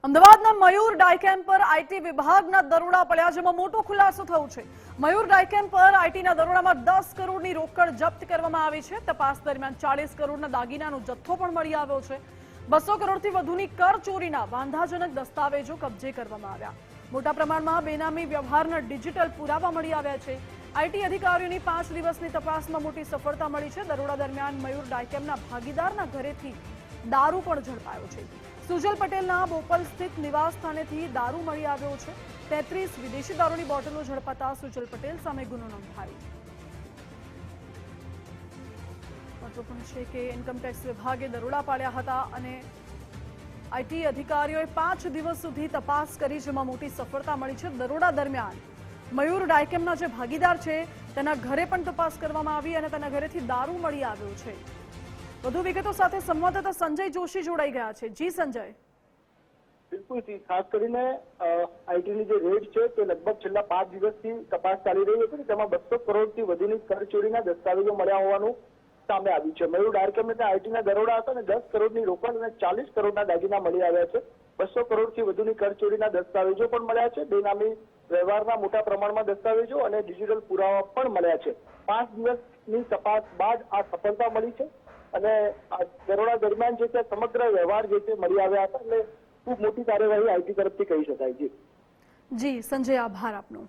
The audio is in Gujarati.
અમદાવાદના મયુર ડાયકેમ પર આઈટી વિભાગના દરોડા પડ્યા, જેમાં મોટો ખુલાસો થયો છે। મયુર ડાયકેમ પર આઈટીના દરોડામાં 10 કરોડની રોકડ જપ્ત કરવામાં આવી છે। તપાસ દરમિયાન 40 કરોડના દાગીનાનો જથ્થો પણ મળી આવ્યો છે। 200 કરોડથી વધુની કર ચોરીના વાંધાજનક દસ્તાવેજો કબજે કરવામાં આવ્યા। મોટા પ્રમાણમાં બેનામી વ્યવહારના ડિજિટલ પુરાવા મળી આવ્યા છે। આઈટી અધિકારીઓની 5 દિવસની તપાસમાં મોટી સફળતા મળી છે। દરોડા દરમિયાન મયુર ડાયકેમના ભાગીદારના ઘરેથી દારૂ પણ ઝડપાયો છે। સુજલ પટેલના બોપલ સ્થિત નિવાસ સ્થાનેથી દારૂ મળી આવ્યો છે। 33 વિદેશી દારૂની બોટલો ઝડપાતા સુજલ પટેલ સામે ગુનો નોંધાયો। મહત્વપૂર્ણ છે કે ઇન્કમટેક્સ વિભાગે દરોડા પાડ્યા હતા અને આઈટી અધિકારીઓએ 5 દિવસ સુધી તપાસ કરી, જેમાં મોટી સફળતા મળી છે। દરોડા દરમિયાન મયુર ડાયકેમના જે ભાગીદાર છે તેના ઘરે પણ તપાસ કરવામાં આવી અને તેના ઘરેથી દારૂ મળી આવ્યો છે। વધુ વિગતો સાથે સંવાદદાતા સંજય જોશી જોડાઈ ગયા છે। જી સંજય। બિલકુલ, ખાસ કરીને આઈટીની જે રેડ છે તે લગભગ છેલ્લા 5 દિવસથી તપાસ ચાલી રહી હતી। તેમાં 200 કરોડથી વધુની કરચોરીના દસ્તાવેજો મળ્યા હોવાનું સામે આવ્યું છે। મયુર ડાયકેમને આઈટીના દરોડા હતા અને 10 કરોડની રોકડ અને 40 કરોડના દાગીના મળી આવ્યા છે। 200 કરોડથી વધુની કરચોરીના દસ્તાવેજો પણ મળ્યા છે। બેનામી વ્યવહારના મોટા પ્રમાણમાં દસ્તાવેજો અને ડિજિટલ પુરાવા પણ મળ્યા છે। 5 દિવસની તપાસ બાદ આ સફળતા મળી છે અને આ દરોડા દરમિયાન જે છે સમગ્ર વ્યવહાર જે છે મળી આવ્યા હતા, એટલે ખૂબ મોટી કાર્યવાહી આઈટી તરફથી કહી શકાય છે। જી સંજય, આભાર આપનો।